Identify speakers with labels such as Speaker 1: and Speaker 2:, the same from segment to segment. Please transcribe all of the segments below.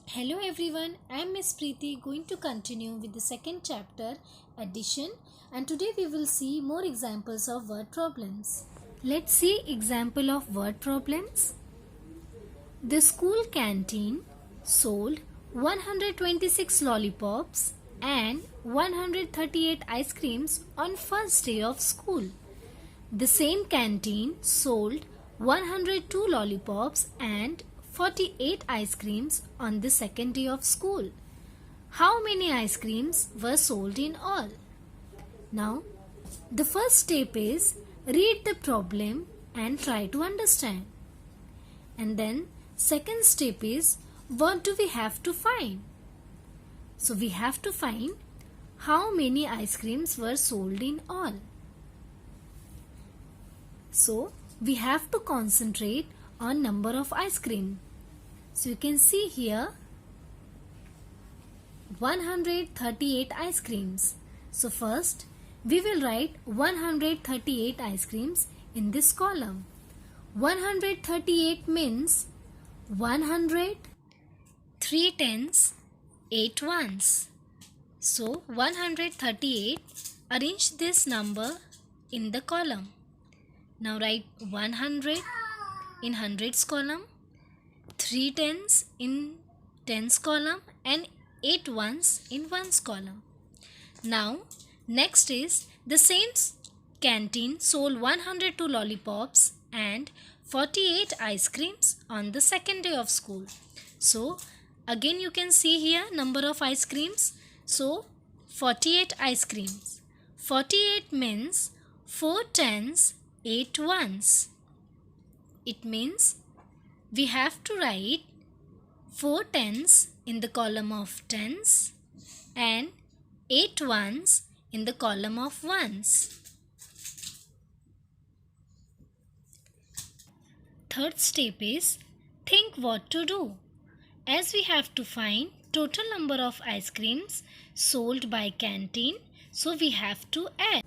Speaker 1: Hello everyone, I am Miss Preeti going to continue with the second chapter, addition, and today we will see more examples of word problems. Let's see example of word problems. The school canteen sold 126 lollipops and 138 ice creams on first day of school. The same canteen sold 102 lollipops and 48 ice creams on the second day of school. How many ice creams were sold in all? Now, the first step is read the problem and try to understand. And then second step is what do we have to find? So we have to find how many ice creams were sold in all. So we have to concentrate on number of ice cream. So you can see here 138 ice creams. So first we will write 138 ice creams in this column. 138 means 100, 3 tens, 8 ones. So 138, arrange this number in the column. Now write 100 in hundreds column, 3 tens in tens column and 8 ones in ones column. Now next is the same canteen sold 102 lollipops and 48 ice creams on the second day of school. So again you can see here number of ice creams. So 48 ice creams. 48 means 4 tens, 8 ones. It means we have to write 4 tens in the column of tens and 8 ones in the column of ones. Third step is think what to do. As we have to find total number of ice creams sold by canteen, so we have to add.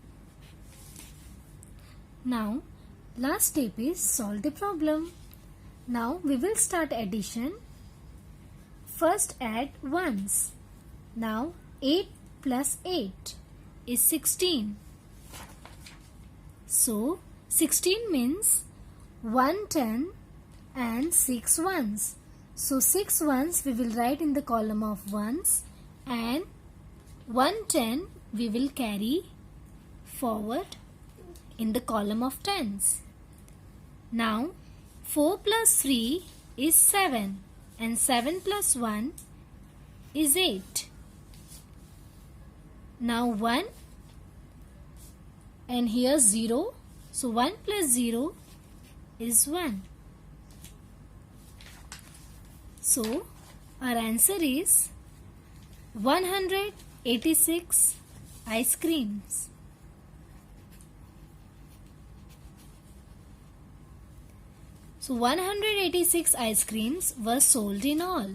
Speaker 1: Now, last step is solve the problem. Now, we will start addition. First add ones. Now, 8 plus 8 is 16. So, 16 means 110 and 6 ones. So, 6 ones we will write in the column of ones and 110 we will carry forward in the column of tens. Now 4 plus 3 is 7 and 7 plus 1 is 8. Now 1 and here 0. So 1 plus 0 is 1. So our answer is 186 ice creams. So 186 ice creams were sold in all.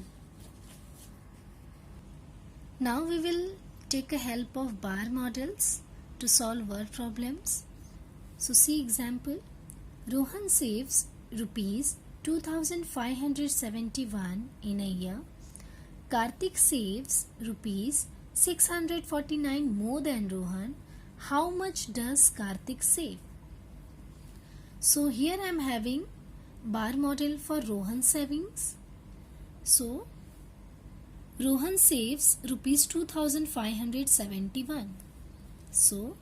Speaker 1: Now we will take a help of bar models to solve word problems. So see example. Rohan saves rupees 2571 in a year. Karthik saves rupees 649 more than Rohan. How much does Karthik save? So here I am having bar model for Rohan savings. So Rohan saves rupees 2571. So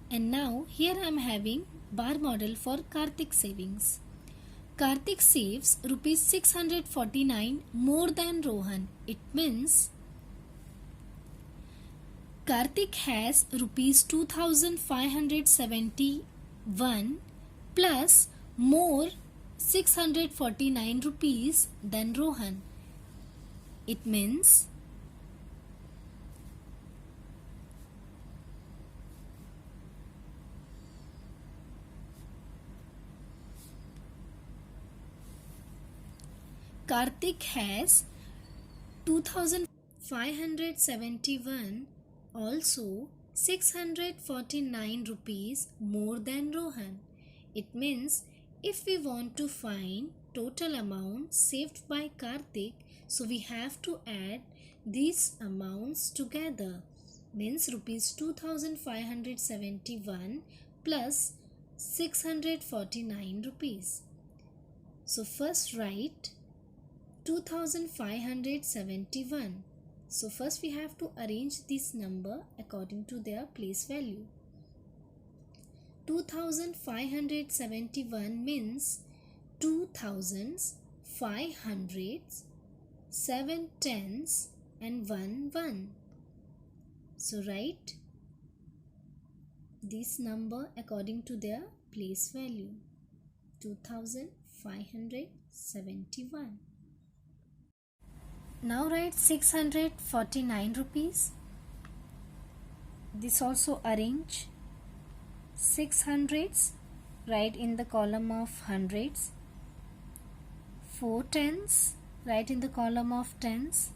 Speaker 1: and now here I am having bar model for Karthik savings. Karthik saves rupees 649 more than Rohan. It means Karthik has rupees 2571 plus more 649 rupees than Rohan. It means Karthik has 2571 also 649 rupees more than Rohan. It means if we want to find total amount saved by Karthik, so we have to add these amounts together. Means rupees 2571 plus 649 rupees. So first write 2571. So first we have to arrange this number according to their place value. 2571 means 2 thousands, 5 hundreds, 7 tens and 1 1. So write this number according to their place value. 2571. Now write 649 rupees. This also arrange 6 hundreds, write in the column of hundreds. 4 tens, write in the column of tens,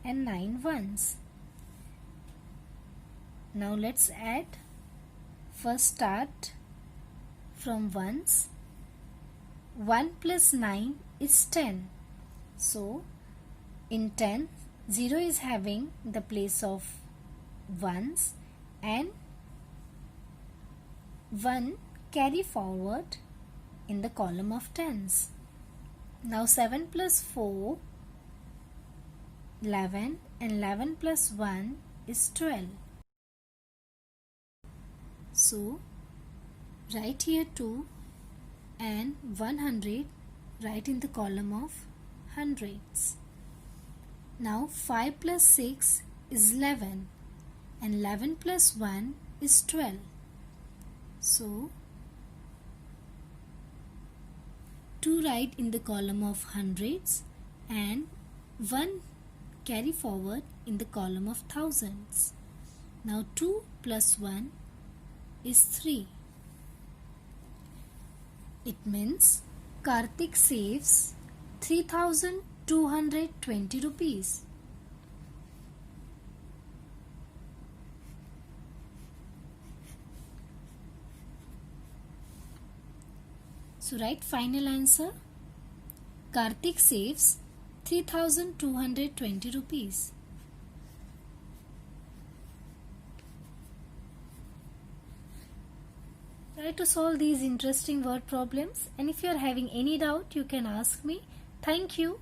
Speaker 1: and 9 ones. Now let's add. First start from ones. 1 plus 9 is 10. So in 10, 0 is having the place of ones and 1 carry forward in the column of tens. Now 7 plus 4, 11, and 11 plus 1 is 12. So write here 2 and 100, write in the column of hundreds. Now 5 plus 6 is 11 and 11 plus 1 is 12. So 2 write in the column of hundreds and 1 carry forward in the column of thousands. Now 2 plus 1 is 3. It means Karthik saves 3,220 rupees. So write final answer. Karthik saves 3,220 rupees. Try to solve these interesting word problems, and if you are having any doubt you can ask me. Thank you.